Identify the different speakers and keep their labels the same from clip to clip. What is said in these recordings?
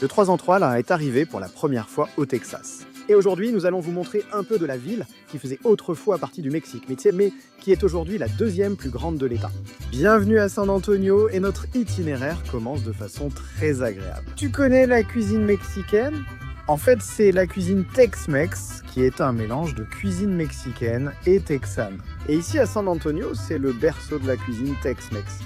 Speaker 1: Le 3 en 3 là, est arrivé pour la première fois au Texas. Et aujourd'hui, nous allons vous montrer un peu de la ville qui faisait autrefois partie du Mexique, mais qui est aujourd'hui la deuxième plus grande de l'État. Bienvenue à San Antonio et notre itinéraire commence de façon très agréable. Tu connais la cuisine mexicaine ? En fait, c'est la cuisine Tex-Mex, qui est un mélange de cuisine mexicaine et texane. Et ici à San Antonio, c'est le berceau de la cuisine Tex-Mex.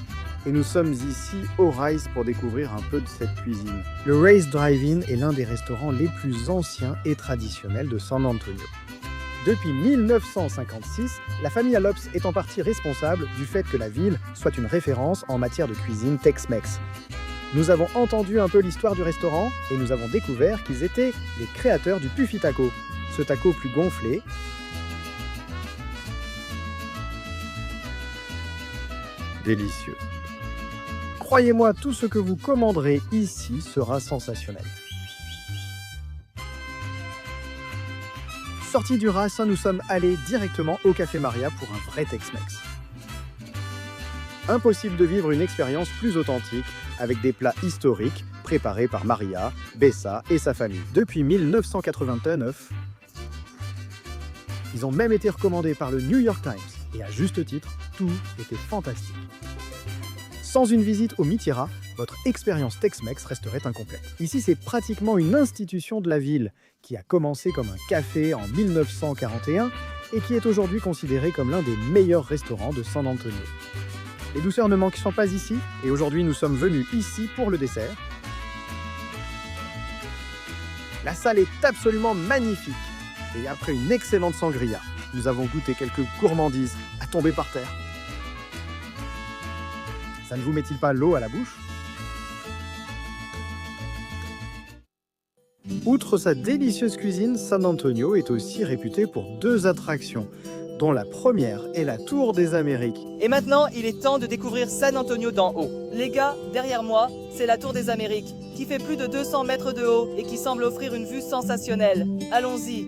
Speaker 1: Et nous sommes ici au Rice pour découvrir un peu de cette cuisine. Le Rice Drive-In est l'un des restaurants les plus anciens et traditionnels de San Antonio. Depuis 1956, la famille Alops est en partie responsable du fait que la ville soit une référence en matière de cuisine Tex-Mex. Nous avons entendu un peu l'histoire du restaurant et nous avons découvert qu'ils étaient les créateurs du Puffy Taco, ce taco plus gonflé, délicieux. Croyez-moi, tout ce que vous commanderez ici sera sensationnel. Sortis du Rice, nous sommes allés directement au Café Maria pour un vrai Tex-Mex. Impossible de vivre une expérience plus authentique avec des plats historiques préparés par Maria, Bessa et sa famille. Depuis 1989, ils ont même été recommandés par le New York Times. Et à juste titre, tout était fantastique. Sans une visite au Mitira, votre expérience Tex-Mex resterait incomplète. Ici, c'est pratiquement une institution de la ville qui a commencé comme un café en 1941 et qui est aujourd'hui considéré comme l'un des meilleurs restaurants de San Antonio. Les douceurs ne manquent pas ici et aujourd'hui, nous sommes venus ici pour le dessert. La salle est absolument magnifique et après une excellente sangria, nous avons goûté quelques gourmandises à tomber par terre. Ça ne vous met-il pas l'eau à la bouche ? Outre sa délicieuse cuisine, San Antonio est aussi réputé pour deux attractions, dont la première est la Tour des Amériques.
Speaker 2: Et maintenant, il est temps de découvrir San Antonio d'en haut. Les gars, derrière moi, c'est la Tour des Amériques, qui fait plus de 200 mètres de haut et qui semble offrir une vue sensationnelle. Allons-y.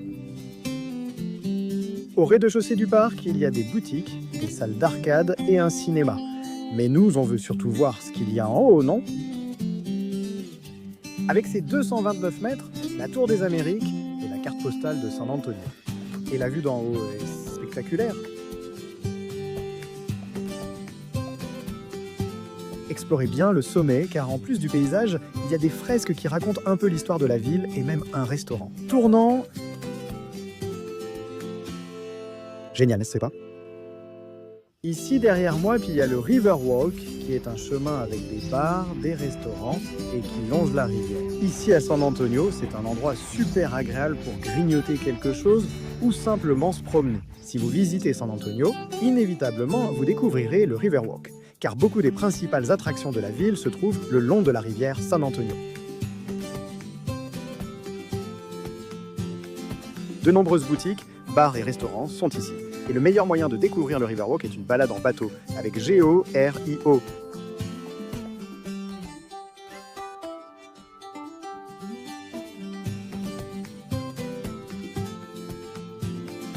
Speaker 1: Au rez-de-chaussée du parc, il y a des boutiques, des salles d'arcade et un cinéma. Mais nous, on veut surtout voir ce qu'il y a en haut, non ? Avec ses 229 mètres, la Tour des Amériques est la carte postale de San Antonio. Et la vue d'en haut est spectaculaire. Explorez bien le sommet, car en plus du paysage, il y a des fresques qui racontent un peu l'histoire de la ville et même un restaurant. Tournant... Génial, n'est-ce pas ? Ici, derrière moi, puis il y a le Riverwalk, qui est un chemin avec des bars, des restaurants et qui longe la rivière. Ici, à San Antonio, c'est un endroit super agréable pour grignoter quelque chose ou simplement se promener. Si vous visitez San Antonio, inévitablement, vous découvrirez le Riverwalk, car beaucoup des principales attractions de la ville se trouvent le long de la rivière San Antonio. De nombreuses boutiques, bars et restaurants sont ici. Et le meilleur moyen de découvrir le Riverwalk est une balade en bateau, avec G-O-R-I-O.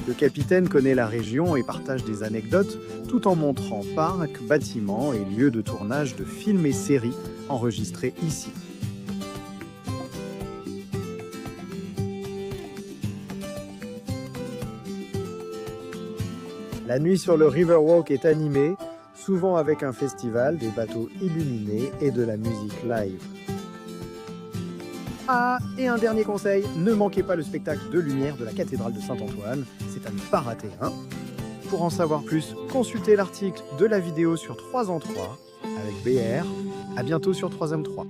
Speaker 1: Le capitaine connaît la région et partage des anecdotes, tout en montrant parcs, bâtiments et lieux de tournage de films et séries enregistrés ici. La nuit sur le Riverwalk est animée, souvent avec un festival, des bateaux illuminés et de la musique live. Ah, et un dernier conseil, ne manquez pas le spectacle de lumière de la cathédrale de Saint-Antoine, c'est à ne pas rater, hein. Pour en savoir plus, consultez l'article de la vidéo sur 3 en 3 avec BR. À bientôt sur 3M3.